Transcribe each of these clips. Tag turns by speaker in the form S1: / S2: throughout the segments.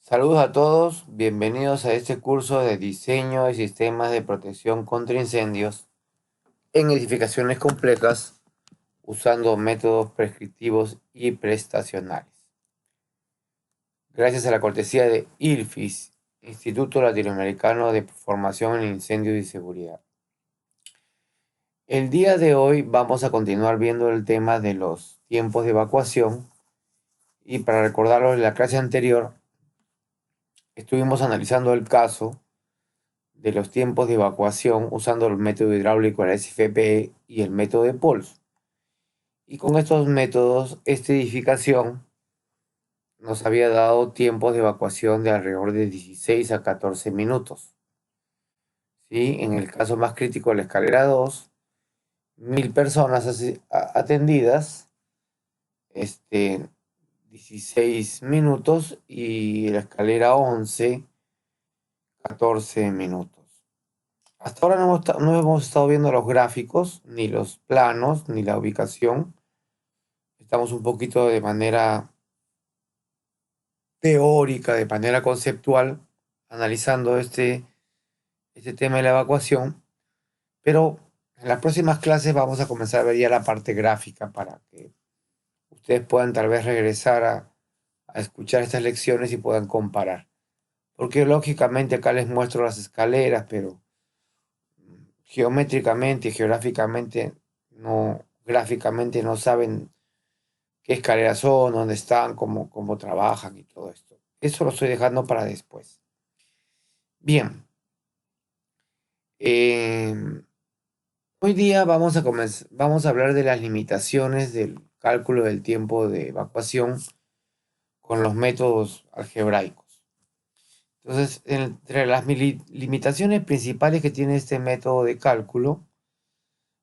S1: Saludos a todos, bienvenidos a este curso de diseño de sistemas de protección contra incendios en edificaciones complejas usando métodos prescriptivos y prestacionales. Gracias a la cortesía de ILFIS, Instituto Latinoamericano de Formación en Incendios y Seguridad. El día de hoy vamos a continuar viendo el tema de los tiempos de evacuación y para recordarlo en la clase anterior estuvimos analizando el caso de los tiempos de evacuación usando el método hidráulico, la SFPE y el método de Pols. Y con estos métodos, esta edificación nos había dado tiempos de evacuación de alrededor de 16 a 14 minutos. ¿Sí? En el caso más crítico de la escalera 2, 1000 personas atendidas, 16 minutos, y la escalera 11, 14 minutos. Hasta ahora no hemos estado viendo los gráficos, ni los planos, ni la ubicación. Estamos un poquito de manera teórica, de manera conceptual, analizando este tema de la evacuación. Pero en las próximas clases vamos a comenzar a ver ya la parte gráfica para que ustedes puedan tal vez regresar a escuchar estas lecciones y puedan comparar. Porque lógicamente acá les muestro las escaleras, pero geométricamente y geográficamente gráficamente no saben qué escaleras son, dónde están, cómo trabajan y todo esto. Eso lo estoy dejando para después. Bien, eh, hoy día vamos a hablar de las limitaciones del cálculo del tiempo de evacuación con los métodos algebraicos. Entonces, entre las limitaciones principales que tiene este método de cálculo,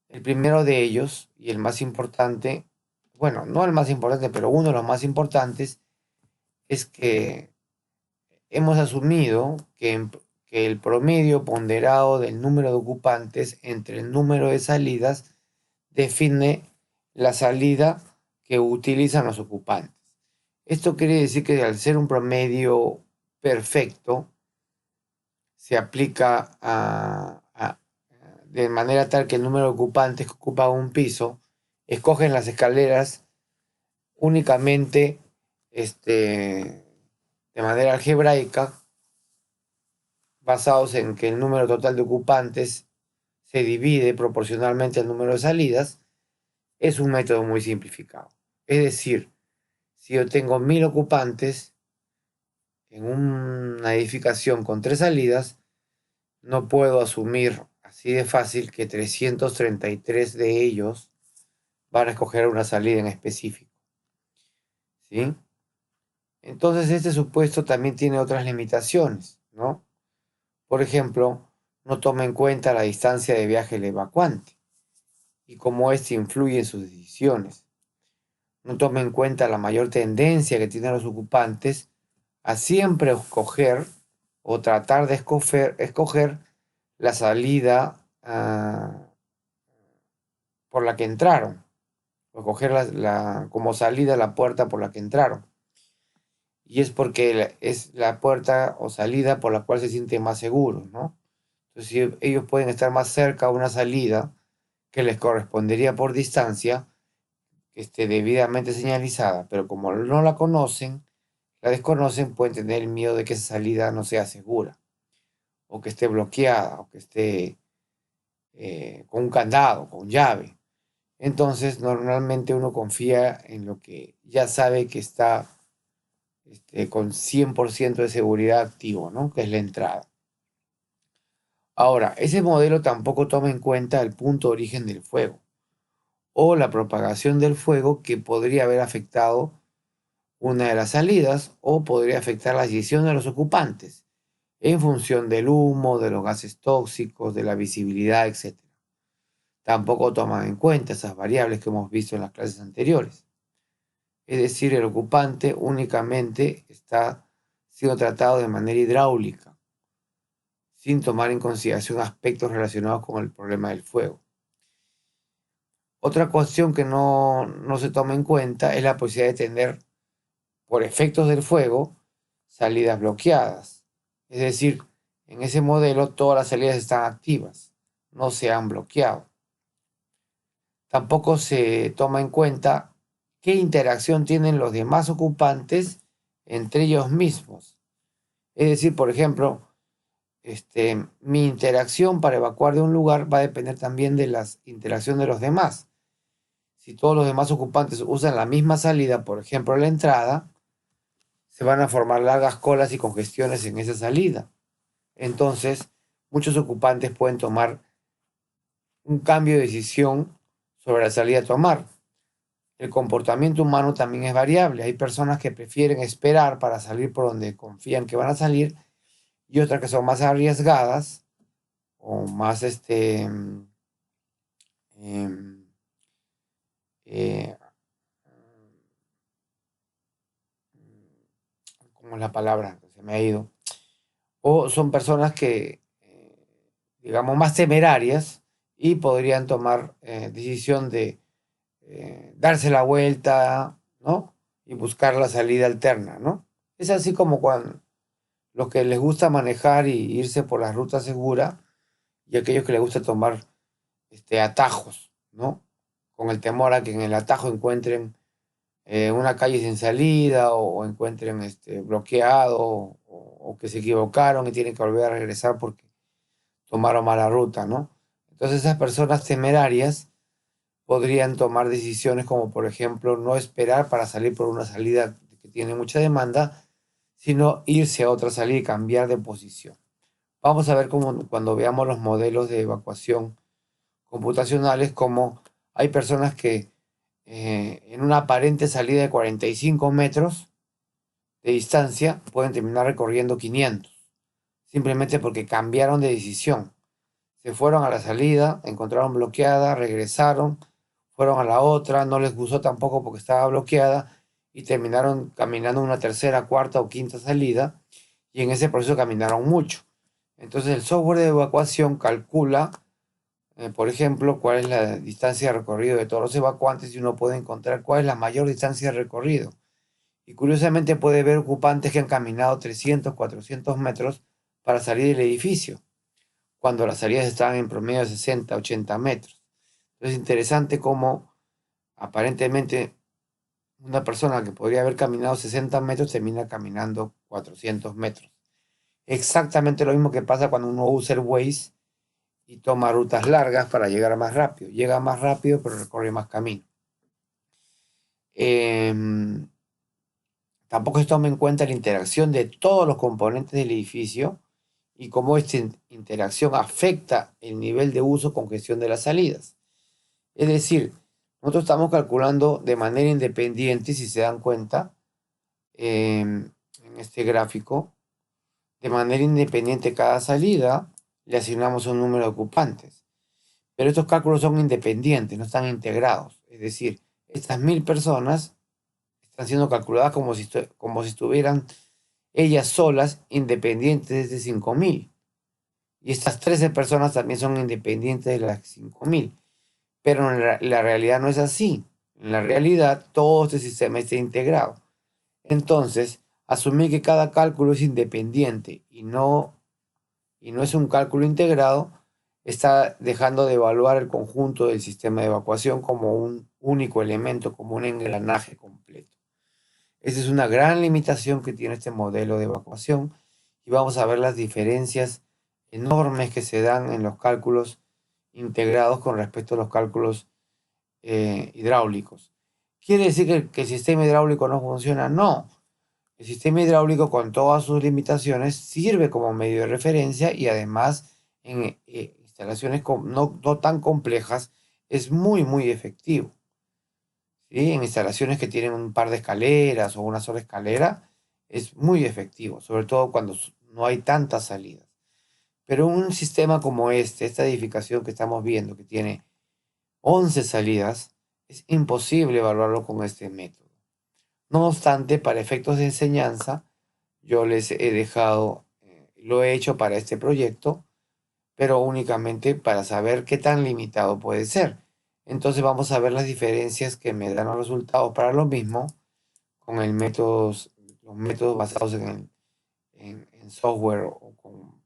S1: el primero de ellos y el más importante, bueno, no el más importante, pero uno de los más importantes, es que hemos asumido que el promedio ponderado del número de ocupantes entre el número de salidas define la salida que utilizan los ocupantes. Esto quiere decir que al ser un promedio perfecto, se aplica de manera tal que el número de ocupantes que ocupa un piso escogen las escaleras únicamente de manera algebraica, basados en que el número total de ocupantes se divide proporcionalmente al número de salidas. Es un método muy simplificado. Es decir, si yo tengo 1000 ocupantes en una edificación con 3 salidas, no puedo asumir así de fácil que 333 de ellos van a escoger una salida en específico. ¿Sí? Entonces este supuesto también tiene otras limitaciones, ¿no? Por ejemplo, no toma en cuenta la distancia de viaje del evacuante y cómo éste influye en sus decisiones. No toma en cuenta la mayor tendencia que tienen los ocupantes a siempre escoger o tratar de escoger la salida por la que entraron, o escoger como salida la puerta por la que entraron. Y es porque es la puerta o salida por la cual se sienten más seguros, ¿no? Entonces, si ellos pueden estar más cerca a una salida que les correspondería por distancia, que esté debidamente señalizada, pero como no la conocen, la desconocen, pueden tener el miedo de que esa salida no sea segura, o que esté bloqueada, o que esté con un candado, con llave. Entonces, normalmente uno confía en lo que ya sabe que está con 100% de seguridad activo, ¿no? Que es la entrada. Ahora, ese modelo tampoco toma en cuenta el punto de origen del fuego o la propagación del fuego que podría haber afectado una de las salidas o podría afectar la decisión de los ocupantes en función del humo, de los gases tóxicos, de la visibilidad, etc. Tampoco toman en cuenta esas variables que hemos visto en las clases anteriores. Es decir, el ocupante únicamente está siendo tratado de manera hidráulica, sin tomar en consideración aspectos relacionados con el problema del fuego. Otra cuestión que no se toma en cuenta es la posibilidad de tener, por efectos del fuego, salidas bloqueadas. Es decir, en ese modelo todas las salidas están activas, no se han bloqueado. Tampoco se toma en cuenta qué interacción tienen los demás ocupantes entre ellos mismos. Es decir, por ejemplo, mi interacción para evacuar de un lugar va a depender también de la interacción de los demás. Si todos los demás ocupantes usan la misma salida, por ejemplo, la entrada, se van a formar largas colas y congestiones en esa salida. Entonces, muchos ocupantes pueden tomar un cambio de decisión sobre la salida a tomar. El comportamiento humano también es variable. Hay personas que prefieren esperar para salir por donde confían que van a salir y otras que son más arriesgadas o más eh, ¿cómo es la palabra? Se me ha ido. O son personas que, digamos, más temerarias y podrían tomar decisión de darse la vuelta, ¿no? Y buscar la salida alterna, ¿no? Es así como cuando los que les gusta manejar y irse por la ruta segura y aquellos que les gusta tomar atajos, ¿no? Con el temor a que en el atajo encuentren una calle sin salida o encuentren bloqueado o que se equivocaron y tienen que volver a regresar porque tomaron mala ruta, ¿no? Entonces esas personas temerarias podrían tomar decisiones como, por ejemplo, no esperar para salir por una salida que tiene mucha demanda, sino irse a otra salida y cambiar de posición. Vamos a ver cómo cuando veamos los modelos de evacuación computacionales, cómo hay personas que en una aparente salida de 45 metros de distancia pueden terminar recorriendo 500, simplemente porque cambiaron de decisión. Se fueron a la salida, encontraron bloqueada, regresaron, fueron a la otra, no les gustó tampoco porque estaba bloqueada y terminaron caminando una tercera, cuarta o quinta salida y en ese proceso caminaron mucho. Entonces el software de evacuación calcula, por ejemplo, cuál es la distancia de recorrido de todos los evacuantes y uno puede encontrar cuál es la mayor distancia de recorrido. Y curiosamente puede ver ocupantes que han caminado 300, 400 metros para salir del edificio, cuando las salidas estaban en promedio de 60, 80 metros. Entonces es interesante cómo aparentemente una persona que podría haber caminado 60 metros termina caminando 400 metros. Exactamente lo mismo que pasa cuando uno usa el Waze y toma rutas largas para llegar más rápido. Llega más rápido, pero recorre más camino. Tampoco se toma en cuenta la interacción de todos los componentes del edificio y cómo esta interacción afecta el nivel de uso con gestión de las salidas. Es decir, nosotros estamos calculando de manera independiente, si se dan cuenta, en este gráfico, de manera independiente cada salida, le asignamos un número de ocupantes. Pero estos cálculos son independientes, no están integrados. Es decir, estas 1000 personas están siendo calculadas como si estuvieran ellas solas, independientes de 5000. Y estas 13 personas también son independientes de las 5000. Pero la realidad no es así. En la realidad, todo este sistema está integrado. Entonces, asumir que cada cálculo es independiente y no es un cálculo integrado, está dejando de evaluar el conjunto del sistema de evacuación como un único elemento, como un engranaje completo. Esa es una gran limitación que tiene este modelo de evacuación y vamos a ver las diferencias enormes que se dan en los cálculos integrados con respecto a los cálculos hidráulicos. ¿Quiere decir que el sistema hidráulico no funciona? No. El sistema hidráulico, con todas sus limitaciones, sirve como medio de referencia y además en instalaciones no tan complejas es muy, muy efectivo. ¿Sí? En instalaciones que tienen un par de escaleras o una sola escalera, es muy efectivo, sobre todo cuando no hay tantas salidas. Pero un sistema como esta edificación que estamos viendo, que tiene 11 salidas, es imposible evaluarlo con este método. No obstante, para efectos de enseñanza, yo les he dejado, lo he hecho para este proyecto, pero únicamente para saber qué tan limitado puede ser. Entonces vamos a ver las diferencias que me dan los resultados para lo mismo con los métodos basados en software o con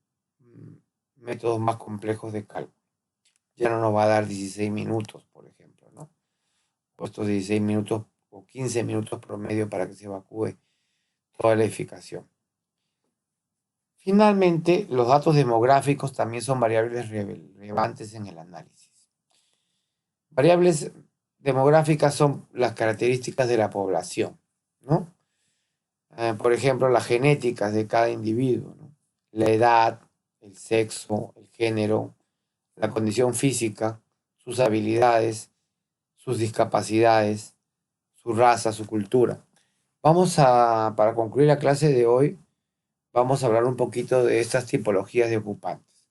S1: métodos más complejos de cálculo. Ya no nos va a dar 16 minutos, por ejemplo, ¿no? O estos 16 minutos o 15 minutos promedio para que se evacúe toda la edificación. Finalmente, los datos demográficos también son variables relevantes en el análisis. Variables demográficas son las características de la población, ¿no? Por ejemplo, las genéticas de cada individuo, ¿no? La edad, el sexo, el género, la condición física, sus habilidades, sus discapacidades, su raza, su cultura. Para concluir la clase de hoy, vamos a hablar un poquito de estas tipologías de ocupantes.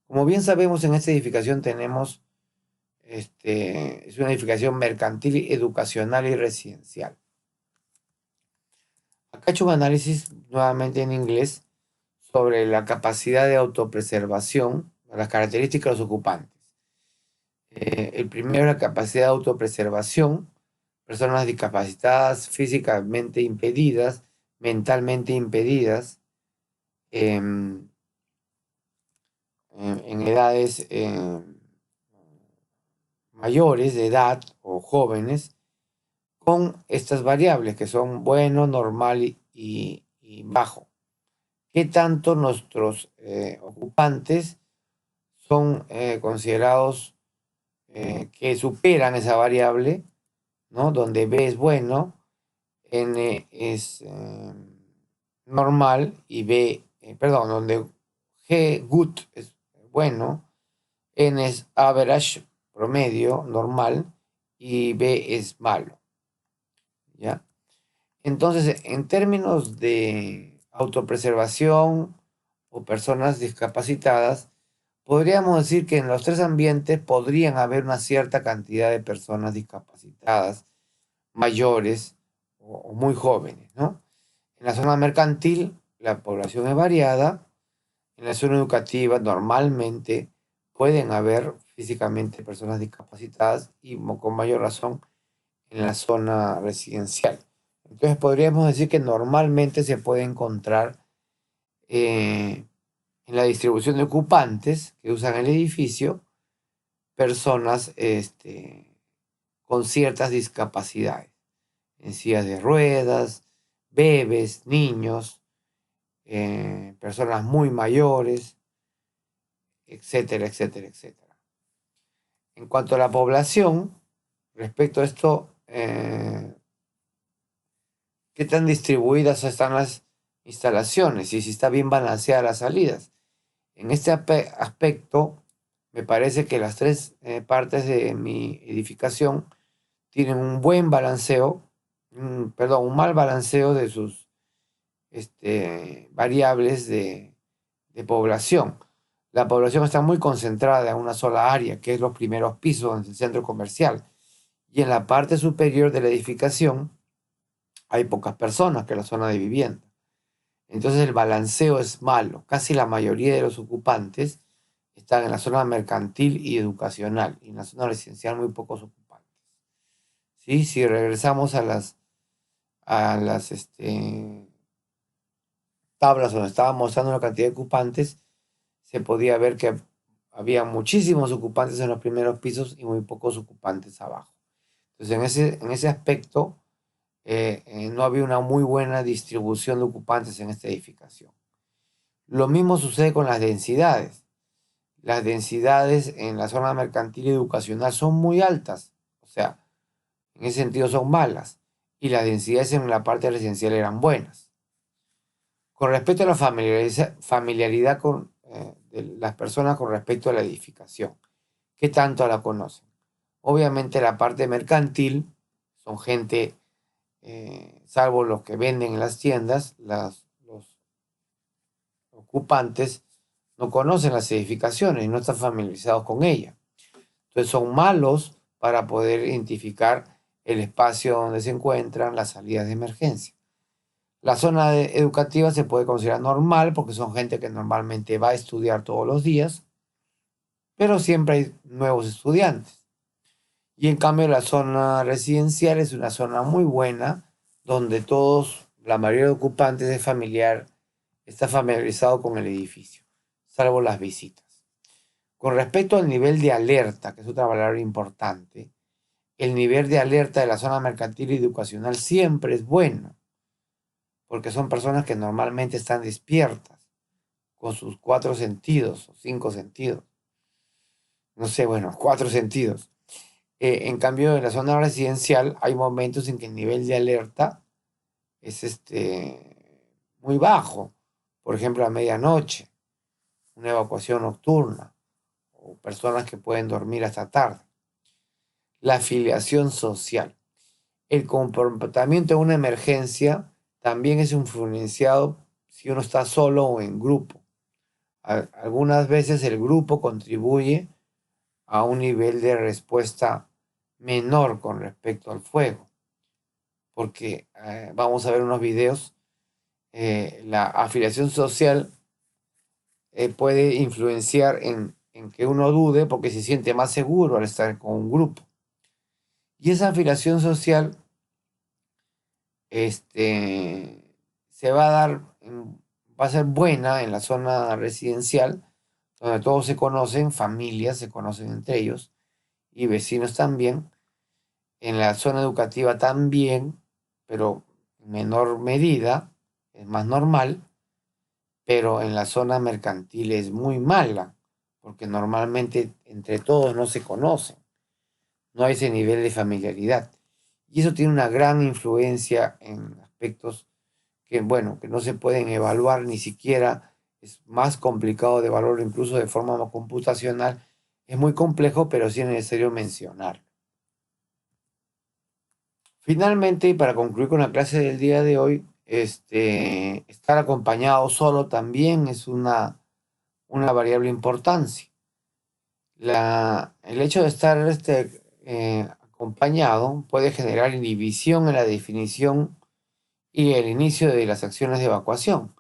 S1: Como bien sabemos, en esta edificación tenemos, es una edificación mercantil, educacional y residencial. Acá he hecho un análisis nuevamente en inglés sobre la capacidad de autopreservación, las características de los ocupantes. El primero, la capacidad de autopreservación, personas discapacitadas, físicamente impedidas, mentalmente impedidas, en edades mayores de edad o jóvenes, con estas variables que son bueno, normal y bajo. ¿Qué tanto nuestros ocupantes son considerados que superan esa variable, ¿no? Donde B es bueno, N es normal y donde G, good, es bueno, N es average, promedio, normal, y B es malo, ¿ya? Entonces, en términos de autopreservación o personas discapacitadas, podríamos decir que en los tres ambientes podrían haber una cierta cantidad de personas discapacitadas, mayores o muy jóvenes, ¿no? En la zona mercantil, la población es variada. En la zona educativa, normalmente pueden haber físicamente personas discapacitadas y con mayor razón en la zona residencial. Entonces podríamos decir que normalmente se puede encontrar en la distribución de ocupantes que usan el edificio personas con ciertas discapacidades, en sillas de ruedas, bebés, niños, personas muy mayores, etcétera, etcétera, etcétera. En cuanto a la población, respecto a esto, ¿qué tan distribuidas están las instalaciones y si está bien balanceadas las salidas? En este aspecto, me parece que las tres partes de mi edificación tienen un buen balanceo, un mal balanceo de sus variables de población. La población está muy concentrada en una sola área, que es los primeros pisos del centro comercial. Y en la parte superior de la edificación hay pocas personas, que es la zona de vivienda. Entonces el balanceo es malo. Casi la mayoría de los ocupantes están en la zona mercantil y educacional. Y en la zona residencial muy pocos ocupantes. ¿Sí? Si regresamos a las tablas donde estaba mostrando la cantidad de ocupantes, se podía ver que había muchísimos ocupantes en los primeros pisos y muy pocos ocupantes abajo. Entonces, en ese aspecto, no había una muy buena distribución de ocupantes en esta edificación. Lo mismo sucede con las densidades. Las densidades en la zona mercantil y educacional son muy altas, o sea, en ese sentido son malas, y las densidades en la parte residencial eran buenas. Con respecto a la familiaridad de las personas con respecto a la edificación, ¿qué tanto la conocen? Obviamente la parte mercantil son gente, salvo los que venden en las tiendas, los ocupantes no conocen las edificaciones y no están familiarizados con ellas. Entonces son malos para poder identificar el espacio donde se encuentran las salidas de emergencia. La zona educativa se puede considerar normal porque son gente que normalmente va a estudiar todos los días, pero siempre hay nuevos estudiantes. Y en cambio la zona residencial es una zona muy buena donde la mayoría de ocupantes es familiar está familiarizado con el edificio, salvo las visitas. Con respecto al nivel de alerta, que es otra palabra importante, el nivel de alerta de la zona mercantil y educacional siempre es bueno, porque son personas que normalmente están despiertas, con sus 4 sentidos o 5 sentidos. No sé, bueno, 4 sentidos. En cambio, en la zona residencial hay momentos en que el nivel de alerta es muy bajo. Por ejemplo, a medianoche, una evacuación nocturna, o personas que pueden dormir hasta tarde. La afiliación social. El comportamiento en una emergencia también es influenciado si uno está solo o en grupo. Algunas veces el grupo contribuye a un nivel de respuesta menor con respecto al fuego, porque vamos a ver unos videos, la afiliación social puede influenciar en que uno dude porque se siente más seguro al estar con un grupo. Y esa afiliación social se va a dar, va a ser buena en la zona residencial, donde todos se conocen, familias se conocen entre ellos y vecinos también. En la zona educativa también, pero en menor medida, es más normal, pero en la zona mercantil es muy mala, porque normalmente entre todos no se conocen, no hay ese nivel de familiaridad. Y eso tiene una gran influencia en aspectos que, bueno, que no se pueden evaluar ni siquiera, es más complicado de evaluar incluso de forma computacional, es muy complejo, pero sí es necesario mencionar. Finalmente, y para concluir con la clase del día de hoy, estar acompañado solo también es una variable importancia. El hecho de estar acompañado puede generar inhibición en la definición y el inicio de las acciones de evacuación.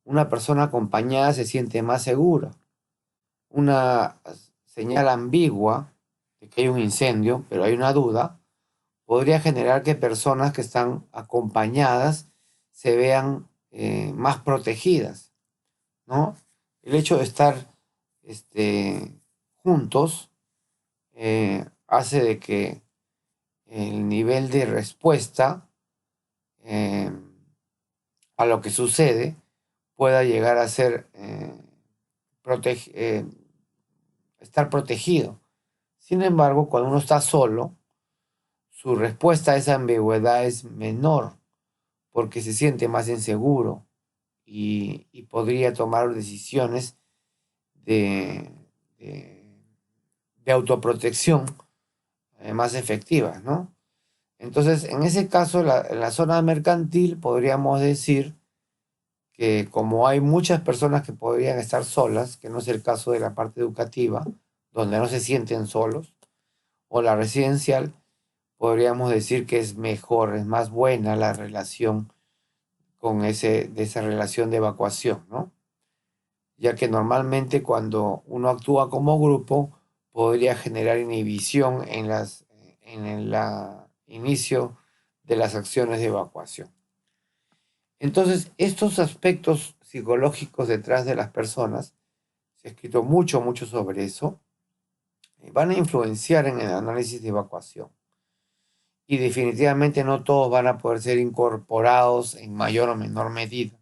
S1: Una persona acompañada se siente más segura. Una señal ambigua de que hay un incendio, pero hay una duda, podría generar que personas que están acompañadas se vean más protegidas, ¿no? El hecho de estar juntos hace de que el nivel de respuesta eh, a lo que sucede pueda llegar a ser estar protegido. Sin embargo, cuando uno está solo, su respuesta a esa ambigüedad es menor porque se siente más inseguro y podría tomar decisiones de, de, de autoprotección más efectivas, ¿no? Entonces, en ese caso, en la zona mercantil podríamos decir que como hay muchas personas que podrían estar solas, que no es el caso de la parte educativa, donde no se sienten solos, o la residencial, podríamos decir que es mejor, es más buena la relación de esa relación de evacuación, ¿no? Ya que normalmente cuando uno actúa como grupo podría generar inhibición en el inicio de las acciones de evacuación. Entonces, estos aspectos psicológicos detrás de las personas, se ha escrito mucho, mucho sobre eso, van a influenciar en el análisis de evacuación. Y definitivamente no todos van a poder ser incorporados en mayor o menor medida.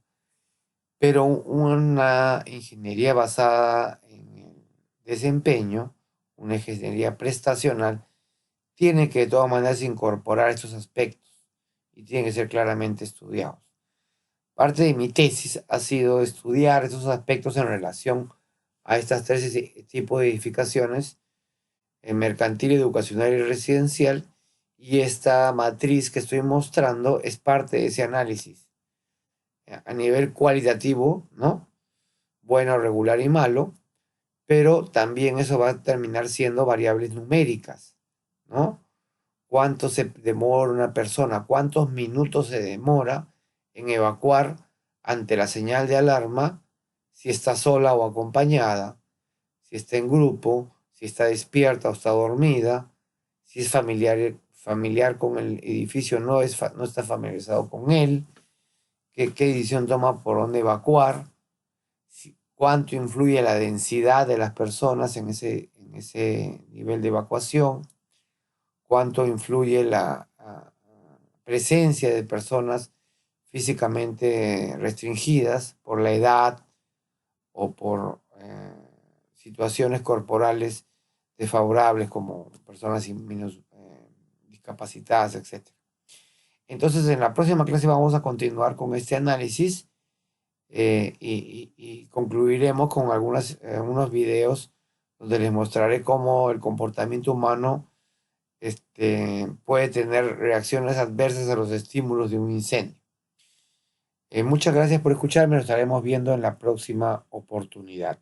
S1: Pero una ingeniería basada en el desempeño, una ingeniería prestacional, tiene que de todas maneras incorporar estos aspectos y tienen que ser claramente estudiados. Parte de mi tesis ha sido estudiar estos aspectos en relación a estas tres tipos de edificaciones, mercantil, educacional y residencial, y esta matriz que estoy mostrando es parte de ese análisis a nivel cualitativo, ¿no? Bueno, regular y malo, pero también eso va a terminar siendo variables numéricas, ¿no? ¿Cuánto se demora una persona? ¿Cuántos minutos se demora en evacuar ante la señal de alarma? Si está sola o acompañada, si está en grupo, si está despierta o está dormida, si es familiar con el edificio, no está familiarizado con él, qué decisión toma por dónde evacuar, cuánto influye la densidad de las personas en ese nivel de evacuación, cuánto influye la presencia de personas físicamente restringidas por la edad o por situaciones corporales desfavorables como personas discapacitadas, etc. Entonces, en la próxima clase vamos a continuar con este análisis y concluiremos con unos videos donde les mostraré cómo el comportamiento humano puede tener reacciones adversas a los estímulos de un incendio. Muchas gracias por escucharme, nos estaremos viendo en la próxima oportunidad.